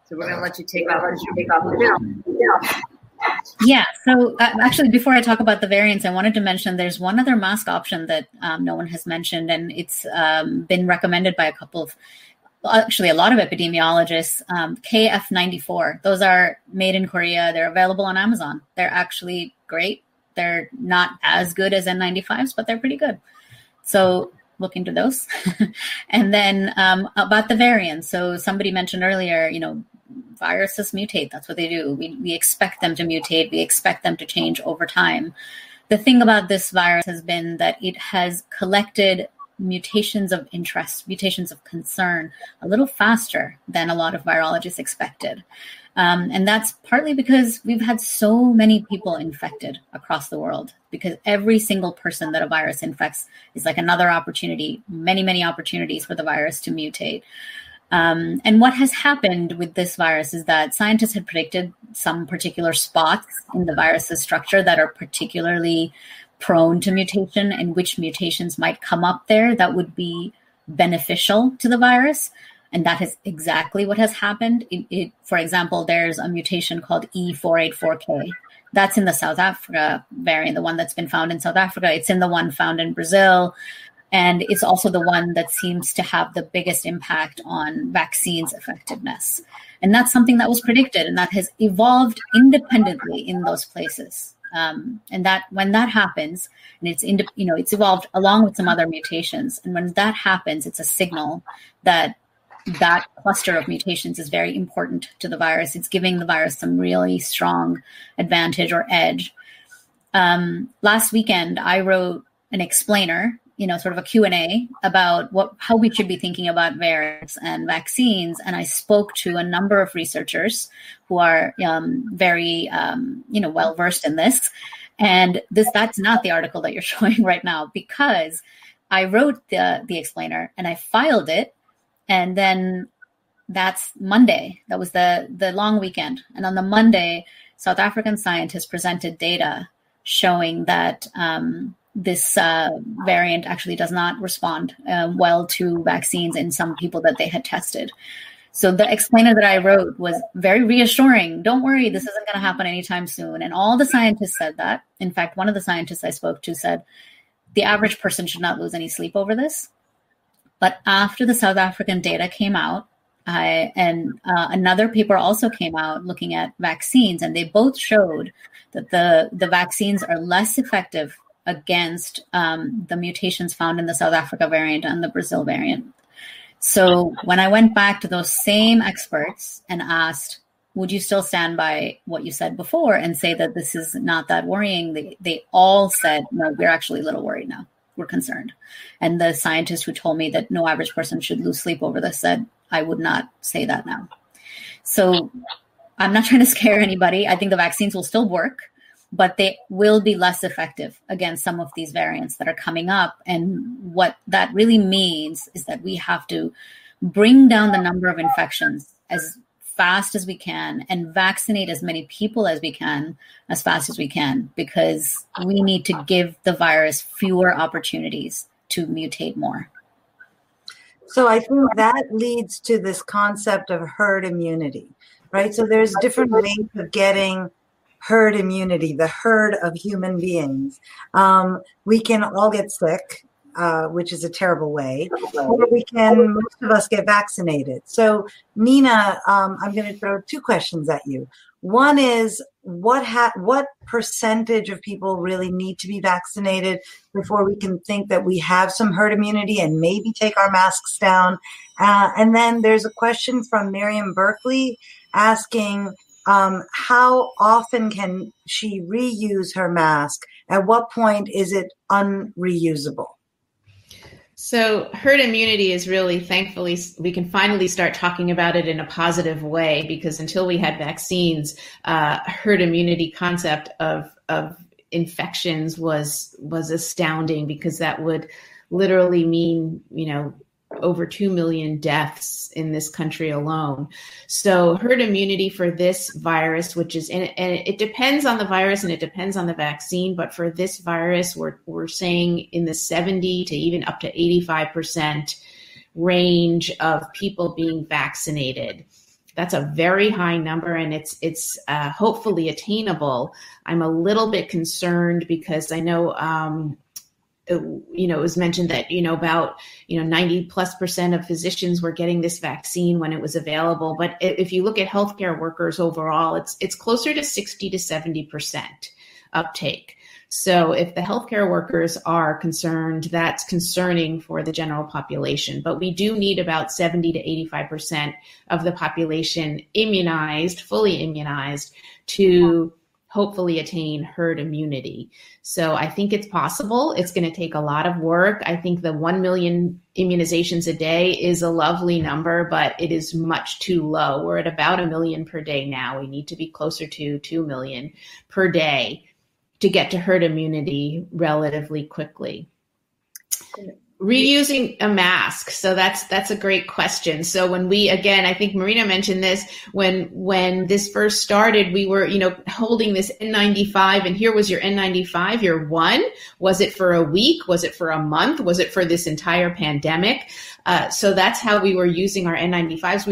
So we're going to let you take off. Yeah. So actually, before I talk about the variants, I wanted to mention there's one other mask option that no one has mentioned, and it's been recommended by a lot of epidemiologists, KF94. Those are made in Korea. They're available on Amazon. They're actually great. They're not as good as N95s, but they're pretty good. So look into those. And then about the variants. So somebody mentioned earlier, viruses mutate. That's what they do. We expect them to mutate. We expect them to change over time. The thing about this virus has been that it has collected mutations of interest, mutations of concern a little faster than a lot of virologists expected. And that's partly because we've had so many people infected across the world, because every single person that a virus infects is like another opportunity, many, many opportunities for the virus to mutate. And what has happened with this virus is that scientists had predicted some particular spots in the virus's structure that are particularly prone to mutation, and which mutations might come up there that would be beneficial to the virus. And that is exactly what has happened. For example, there's a mutation called E484K. That's in the South Africa variant, the one that's been found in South Africa. It's in the one found in Brazil. And it's also the one that seems to have the biggest impact on vaccines effectiveness. And that's something that was predicted, and that has evolved independently in those places. And that when that happens, and it's evolved along with some other mutations. And when that happens, it's a signal that that cluster of mutations is very important to the virus. It's giving the virus some really strong advantage or edge. Last weekend, I wrote an explainer, sort of a Q&A about how we should be thinking about variants and vaccines. And I spoke to a number of researchers who are very, well-versed in this. And that's not the article that you're showing right now, because I wrote the explainer and I filed it. And then that's Monday. That was the long weekend. And on the Monday, South African scientists presented data showing that this variant actually does not respond well to vaccines in some people that they had tested. So the explainer that I wrote was very reassuring. Don't worry, this isn't going to happen anytime soon. And all the scientists said that. In fact, one of the scientists I spoke to said, the average person should not lose any sleep over this. But after the South African data came out, another paper also came out looking at vaccines, and they both showed that the vaccines are less effective against the mutations found in the South Africa variant and the Brazil variant. So when I went back to those same experts and asked, would you still stand by what you said before and say that this is not that worrying? They all said, no, we're actually a little worried now. We're concerned. And the scientist who told me that no average person should lose sleep over this said, I would not say that now. So I'm not trying to scare anybody. I think the vaccines will still work, but they will be less effective against some of these variants that are coming up. And what that really means is that we have to bring down the number of infections as fast as we can and vaccinate as many people as we can as fast as we can, because we need to give the virus fewer opportunities to mutate more. So I think that leads to this concept of herd immunity, right? So there's different ways of getting herd immunity, the herd of human beings. We can all get sick, which is a terrible way, or most of us get vaccinated. So Nina, I'm going to throw two questions at you. One is, what percentage of people really need to be vaccinated before we can think that we have some herd immunity and maybe take our masks down? And then there's a question from Miriam Berkeley asking, how often can she reuse her mask? At what point is it unreusable? So herd immunity is really, thankfully, we can finally start talking about it in a positive way, because until we had vaccines, herd immunity concept of infections was astounding, because that would literally mean, over 2 million deaths in this country alone. So herd immunity for this virus, and it depends on the virus and it depends on the vaccine, but for this virus, we're saying in the 70 to even up to 85% range of people being vaccinated. That's a very high number, and it's hopefully attainable. I'm a little bit concerned because I know, it was mentioned that, about, 90+% of physicians were getting this vaccine when it was available. But if you look at healthcare workers overall, it's closer to 60 to 70% uptake. So if the healthcare workers are concerned, that's concerning for the general population. But we do need about 70 to 85% of the population immunized, fully immunized, to hopefully attain herd immunity. So I think it's possible. It's going to take a lot of work. I think the 1 million immunizations a day is a lovely number, but it is much too low. We're at about 1 million per day now. We need to be closer to 2 million per day to get to herd immunity relatively quickly. Reusing a mask. So that's a great question. So when we, again, I think Marina mentioned this, when this first started, we were, holding this N95, and here was your N95, your one. Was it for a week? Was it for a month? Was it for this entire pandemic? So that's how we were using our N95s.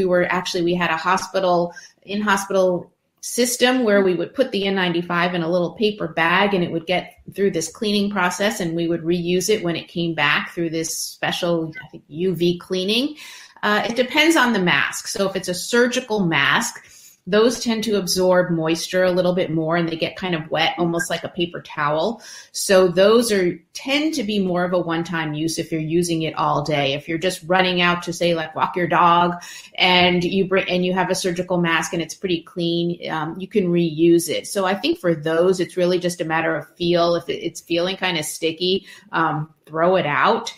We had a in-hospital system where we would put the N95 in a little paper bag, and it would get through this cleaning process, and we would reuse it when it came back through this special, I think, UV cleaning. It depends on the mask. So if it's a surgical mask, those tend to absorb moisture a little bit more, and they get kind of wet, almost like a paper towel. So those tend to be more of a one-time use if you're using it all day. If you're just running out to, say, like walk your dog, and you have a surgical mask and it's pretty clean, you can reuse it. So I think for those, it's really just a matter of feel. If it's feeling kind of sticky, throw it out.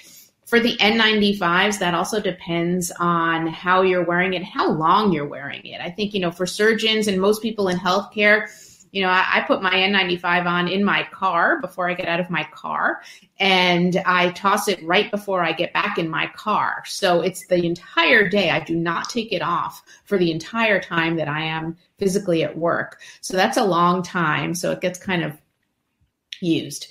For the N95s, that also depends on how you're wearing it, how long you're wearing it. I think, for surgeons and most people in healthcare, I put my N95 on in my car before I get out of my car, and I toss it right before I get back in my car. So it's the entire day. I do not take it off for the entire time that I am physically at work. So that's a long time. So it gets kind of used.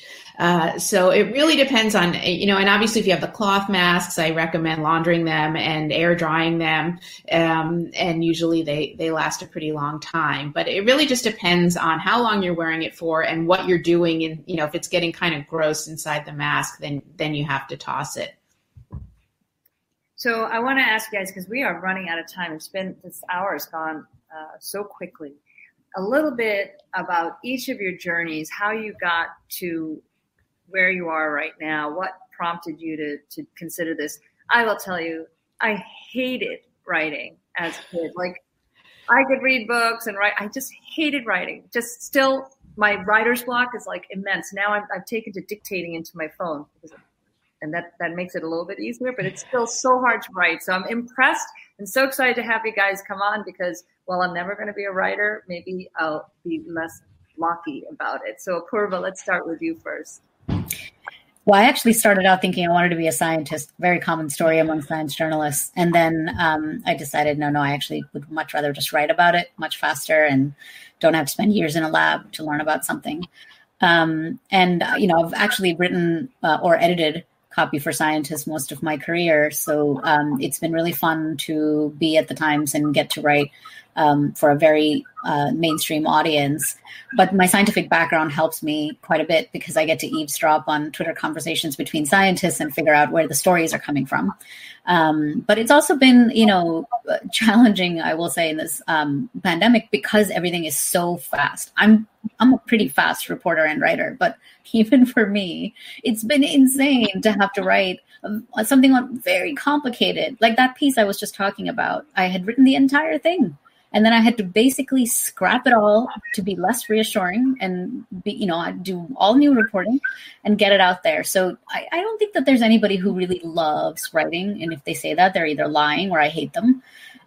So it really depends on, and obviously if you have the cloth masks, I recommend laundering them and air drying them. And usually they last a pretty long time, but it really just depends on how long you're wearing it for and what you're doing. And, if it's getting kind of gross inside the mask, then you have to toss it. So I want to ask you guys, because we are running out of time. This hour has gone so quickly. A little bit about each of your journeys, how you got to where you are right now, what prompted you to consider this. I will tell you, I hated writing as a kid. Like, I could read books and write. I just hated writing. Just still, my writer's block is like immense. Now I've taken to dictating into my phone, and that makes it a little bit easier, but it's still so hard to write. So I'm impressed and so excited to have you guys come on, because while I'm never going to be a writer, maybe I'll be less blocky about it. So Apurva, let's start with you first. Well, I actually started out thinking I wanted to be a scientist, very common story among science journalists. And then I decided, no, I actually would much rather just write about it much faster and don't have to spend years in a lab to learn about something. I've actually written or edited copy for scientists most of my career. So it's been really fun to be at the Times and get to write for a very mainstream audience. But my scientific background helps me quite a bit because I get to eavesdrop on Twitter conversations between scientists and figure out where the stories are coming from. But it's also been, challenging, I will say, in this pandemic because everything is so fast. I'm a pretty fast reporter and writer, but even for me, it's been insane to have to write something very complicated. Like that piece I was just talking about, I had written the entire thing. And then I had to basically scrap it all to be less reassuring and do all new reporting and get it out there. So I don't think that there's anybody who really loves writing. And if they say that, they're either lying or I hate them.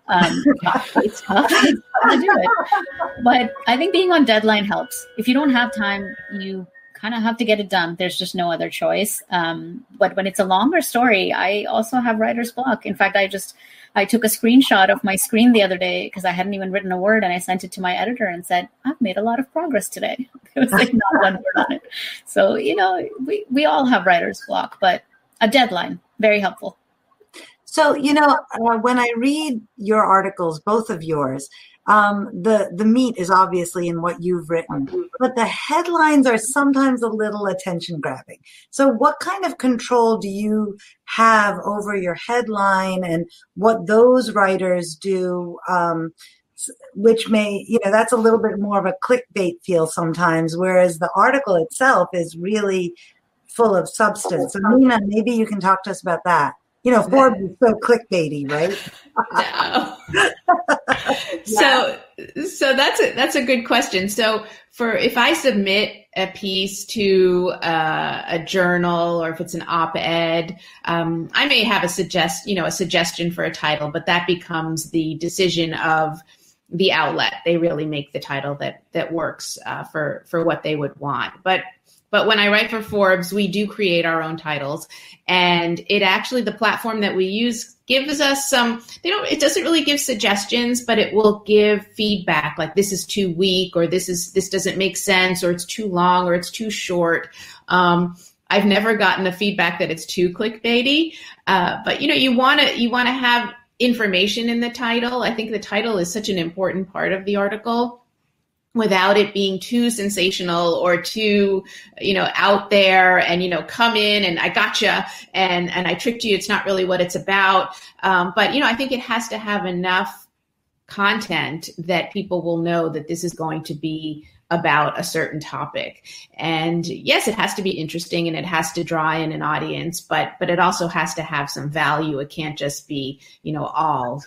It's tough to do it. But I think being on deadline helps. If you don't have time, you kind of have to get it done. There's just no other choice. But when it's a longer story, I also have writer's block. In fact, I took a screenshot of my screen the other day because I hadn't even written a word, and I sent it to my editor and said, I've made a lot of progress today. There was like not one word on it. So, we all have writer's block, but a deadline, very helpful. So, when I read your articles, both of yours, the meat is obviously in what you've written, but the headlines are sometimes a little attention grabbing. So what kind of control do you have over your headline and what those writers do, which may, that's a little bit more of a clickbait feel sometimes, whereas the article itself is really full of substance. So Nina, maybe you can talk to us about that. Forbes is so clickbaity, right? No. So that's a good question. So if I submit a piece to a journal, or if it's an op-ed, I may have a suggestion for a title, but that becomes the decision of the outlet. They really make the title that works for what they would want. But when I write for Forbes, we do create our own titles, and the platform that we use gives us it doesn't really give suggestions, but it will give feedback, like this is too weak, or this doesn't make sense, or it's too long, or it's too short. I've never gotten the feedback that it's too clickbaity, but you want to have information in the title. I think the title is such an important part of the article, without it being too sensational or too, out there and, come in and I gotcha and I tricked you. It's not really what it's about. But, I think it has to have enough content that people will know that this is going to be about a certain topic. And yes, it has to be interesting and it has to draw in an audience, but it also has to have some value. It can't just be, all,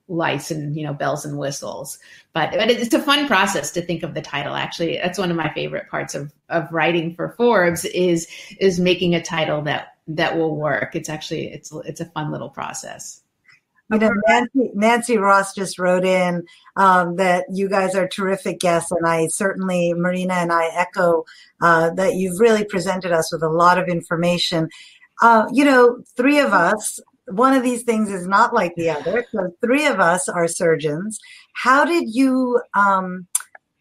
lights and, bells and whistles. But it's a fun process to think of the title. Actually, that's one of my favorite parts of writing for Forbes is making a title that will work. It's a fun little process. Nancy Ross just wrote in that you guys are terrific guests, and I certainly, Marina and I echo that you've really presented us with a lot of information. Three of us, one of these things is not like the other. So three of us are surgeons. How did you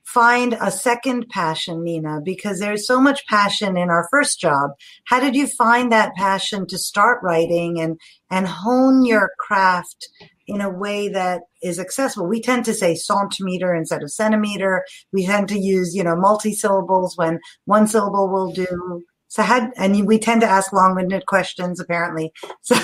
find a second passion, Nina? Because there's so much passion in our first job. How did you find that passion to start writing and hone your craft in a way that is accessible? We tend to say centimeter instead of centimeter. We tend to use, multi-syllables when one syllable will do. So we tend to ask long-winded questions, apparently. So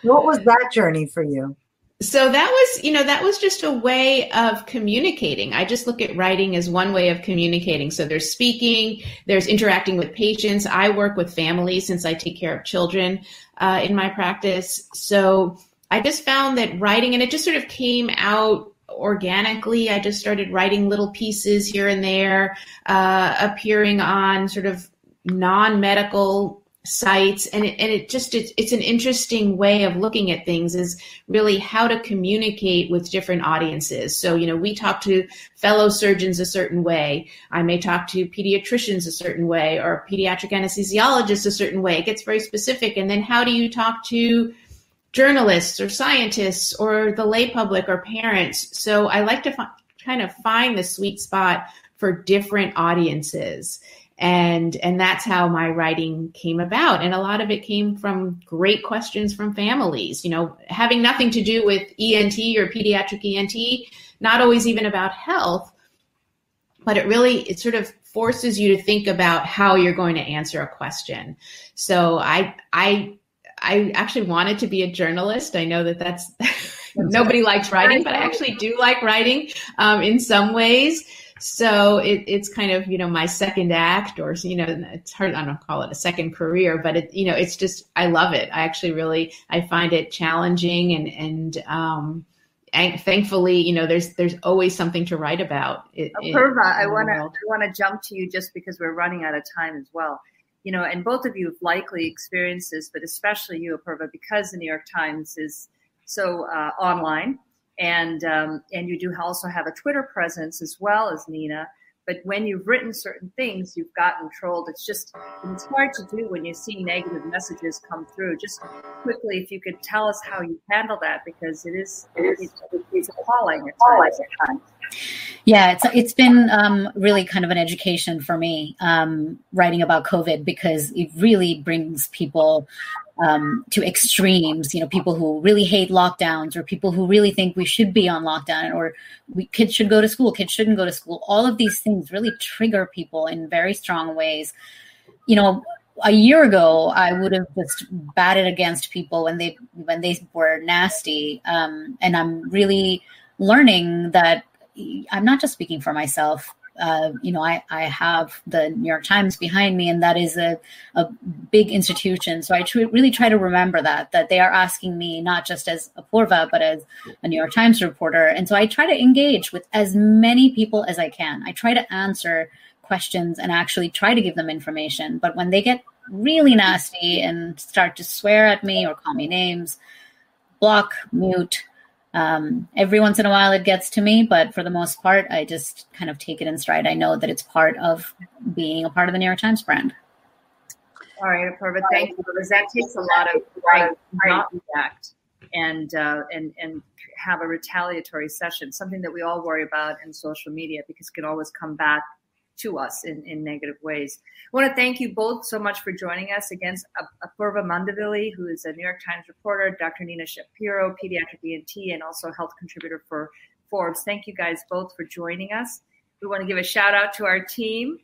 what was that journey for you? So that was just a way of communicating. I just look at writing as one way of communicating. So there's speaking, there's interacting with patients. I work with families since I take care of children in my practice. So I just found that writing, and it just sort of came out organically. I just started writing little pieces here and there, appearing on sort of non-medical sites. And it's an interesting way of looking at things, is really how to communicate with different audiences. So, we talk to fellow surgeons a certain way. I may talk to pediatricians a certain way, or pediatric anesthesiologists a certain way. It gets very specific. And then how do you talk to journalists or scientists or the lay public or parents? So I like to kind of find the sweet spot for different audiences. And that's how my writing came about. And a lot of it came from great questions from families, having nothing to do with ENT or pediatric ENT, not always even about health, but it sort of forces you to think about how you're going to answer a question. So I actually wanted to be a journalist. I know that's nobody likes writing, but I actually do like writing in some ways. So it's kind of, my second act, or, it's hard, I don't call it a second career, but it's just, I love it. I find it challenging and thankfully, there's always something to write about. Apurva, I want to jump to you just because we're running out of time as well. And both of you have likely experienced this, but especially you, Apurva, because the New York Times is so online. And you do also have a Twitter presence as well as Nina. But when you've written certain things, you've gotten trolled. It's hard to do when you see negative messages come through. Just quickly, if you could tell us how you handle that, because it's appalling at times. Yeah, it's been really kind of an education for me writing about COVID, because it really brings people to extremes, people who really hate lockdowns, or people who really think we should be on lockdown, or kids should go to school, kids shouldn't go to school. All of these things really trigger people in very strong ways. A year ago, I would have just batted against people when they were nasty. And I'm really learning that I'm not just speaking for myself. I have the New York Times behind me, and that is a big institution. So I really try to remember that they are asking me not just as Apoorva, but as a New York Times reporter. And so I try to engage with as many people as I can. I try to answer questions and actually try to give them information. But when they get really nasty and start to swear at me or call me names, block, mute. Every once in a while it gets to me, but for the most part, I just kind of take it in stride. I know that it's part of being a part of the New York Times brand. All right, Apoorva, thank you, because that takes a lot of right not react and have a retaliatory session, something that we all worry about in social media because it can always come back to us in negative ways. I want to thank you both so much for joining us. Against Apoorva Mandavilli, who is a New York Times reporter, Dr. Nina Shapiro, pediatric ENT, and also health contributor for Forbes. Thank you guys both for joining us. We want to give a shout out to our team.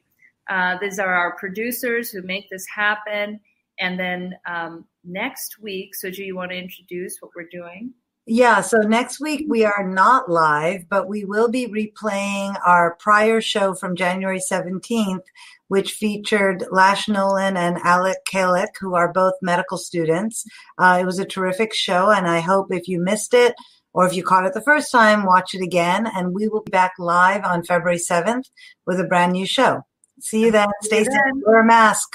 These are our producers who make this happen. And then next week, Suji, you want to introduce what we're doing? Yeah, so next week we are not live, but we will be replaying our prior show from January 17th, which featured Lash Nolan and Alec Kalick, who are both medical students. It was a terrific show, and I hope if you missed it or if you caught it the first time, watch it again. And we will be back live on February 7th with a brand new show. See you then. Stay safe. Wear a mask.